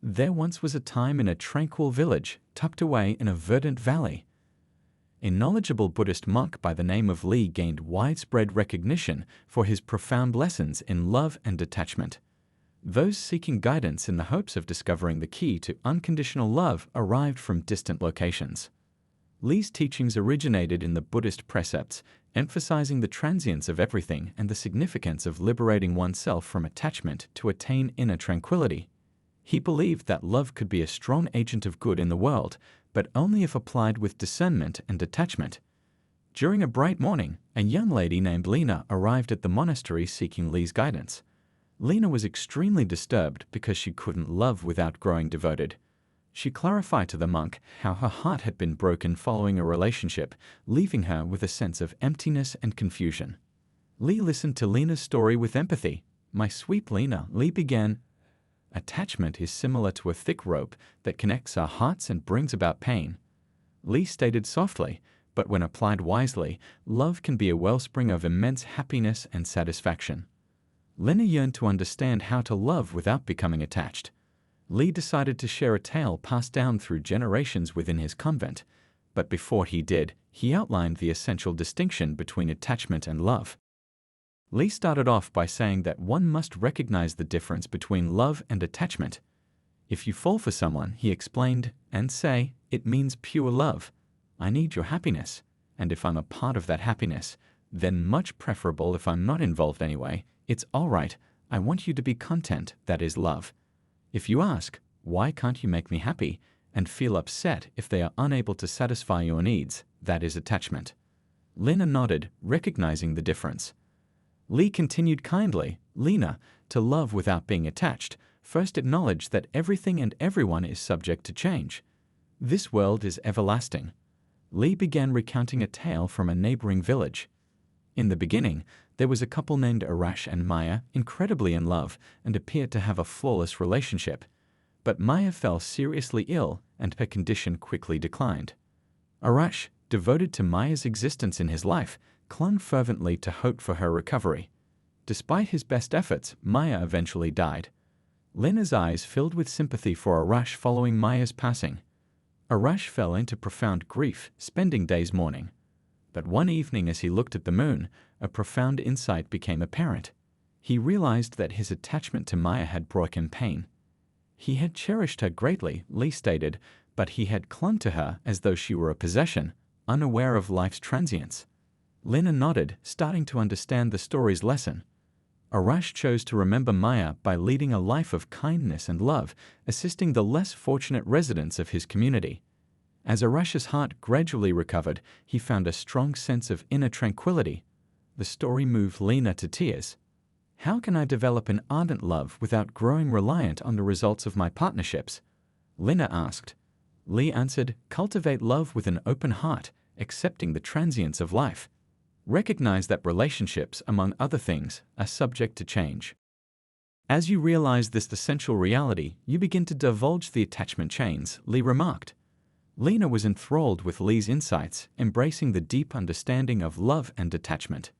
There once was a time in a tranquil village tucked away in a verdant valley. A knowledgeable Buddhist monk by the name of Li gained widespread recognition for his profound lessons in love and detachment. Those seeking guidance in the hopes of discovering the key to unconditional love arrived from distant locations. Li's teachings originated in the Buddhist precepts, emphasizing the transience of everything and the significance of liberating oneself from attachment to attain inner tranquility. He believed that love could be a strong agent of good in the world, but only if applied with discernment and detachment. During a bright morning, a young lady named Lena arrived at the monastery seeking Li's guidance. Lena was extremely disturbed because she couldn't love without growing devoted. She clarified to the monk how her heart had been broken following a relationship, leaving her with a sense of emptiness and confusion. Li listened to Lena's story with empathy. "My sweet Lena," Li began, "attachment is similar to a thick rope that connects our hearts and brings about pain." Li stated softly, "But when applied wisely, love can be a wellspring of immense happiness and satisfaction." Lena yearned to understand how to love without becoming attached. Li decided to share a tale passed down through generations within his convent, but before he did, he outlined the essential distinction between attachment and love. Li started off by saying that one must recognize the difference between love and attachment. If you fall for someone, he explained, and say, it means pure love. I need your happiness, and if I'm a part of that happiness, then much preferable if I'm not involved anyway, it's all right, I want you to be content, that is love. If you ask, why can't you make me happy, and feel upset if they are unable to satisfy your needs, that is attachment. Lena nodded, recognizing the difference. Li continued kindly, "Lena, to love without being attached, first acknowledge that everything and everyone is subject to change. This world is everlasting." Li began recounting a tale from a neighboring village. In the beginning, there was a couple named Arash and Maya, incredibly in love, and appeared to have a flawless relationship. But Maya fell seriously ill, and her condition quickly declined. Arash, devoted to Maya's existence in his life, clung fervently to hope for her recovery. Despite his best efforts, Maya eventually died. Lena's eyes filled with sympathy for Arash following Maya's passing. Arash fell into profound grief, spending days mourning. But one evening as he looked at the moon, a profound insight became apparent. He realized that his attachment to Maya had brought him pain. He had cherished her greatly, Li stated, but he had clung to her as though she were a possession, unaware of life's transience. Lena nodded, starting to understand the story's lesson. Arash chose to remember Maya by leading a life of kindness and love, assisting the less fortunate residents of his community. As Arash's heart gradually recovered, he found a strong sense of inner tranquility. The story moved Lena to tears. "How can I develop an ardent love without growing reliant on the results of my partnerships?" Lena asked. Li answered, "Cultivate love with an open heart, accepting the transience of life. Recognize that relationships, among other things, are subject to change. As you realize this essential reality, you begin to divulge the attachment chains," Li remarked. Lena was enthralled with Li's insights, embracing the deep understanding of love and detachment.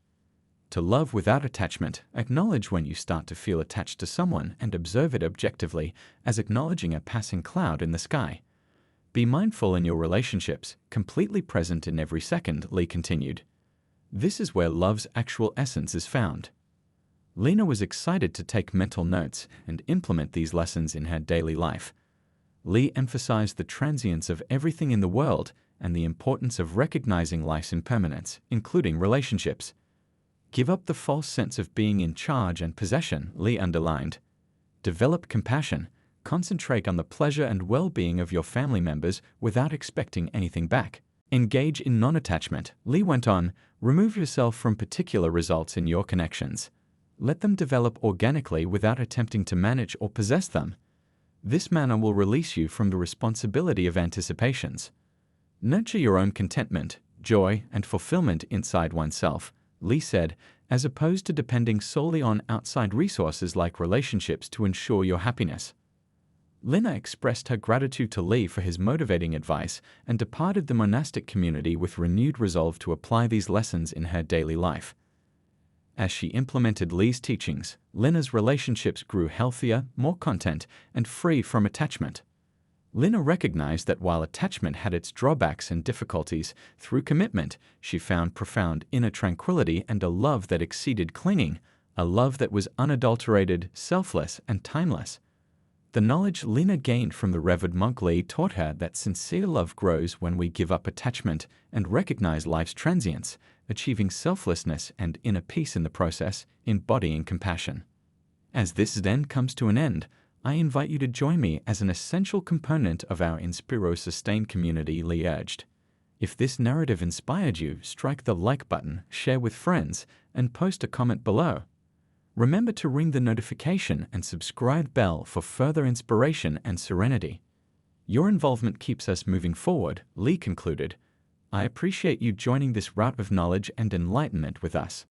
To love without attachment, acknowledge when you start to feel attached to someone and observe it objectively, as acknowledging a passing cloud in the sky. Be mindful in your relationships, completely present in every second, Li continued. This is where love's actual essence is found. Lena was excited to take mental notes and implement these lessons in her daily life. Li emphasized the transience of everything in the world and the importance of recognizing life's impermanence, including relationships. Give up the false sense of being in charge and possession, Li underlined. Develop compassion. Concentrate on the pleasure and well-being of your family members without expecting anything back. Engage in non-attachment, Li went on. Remove yourself from particular results in your connections. Let them develop organically without attempting to manage or possess them. This manner will release you from the responsibility of anticipations. Nurture your own contentment, joy, and fulfillment inside oneself, Li said, as opposed to depending solely on outside resources like relationships to ensure your happiness. Lena expressed her gratitude to Li for his motivating advice and departed the monastic community with renewed resolve to apply these lessons in her daily life. As she implemented Lee's teachings, Lina's relationships grew healthier, more content, and free from attachment. Lina recognized that while attachment had its drawbacks and difficulties, through commitment, she found profound inner tranquility and a love that exceeded clinging, a love that was unadulterated, selfless, and timeless. The knowledge Lina gained from the Revered Monk Lee taught her that sincere love grows when we give up attachment and recognize life's transience, achieving selflessness and inner peace in the process, embodying compassion. As this then comes to an end, I invite you to join me as an essential component of our Inspiro Sustain community, Lee urged. If this narrative inspired you, strike the like button, share with friends, and post a comment below. Remember to ring the notification and subscribe bell for further inspiration and serenity. Your involvement keeps us moving forward, Lee concluded. I appreciate you joining this route of knowledge and enlightenment with us.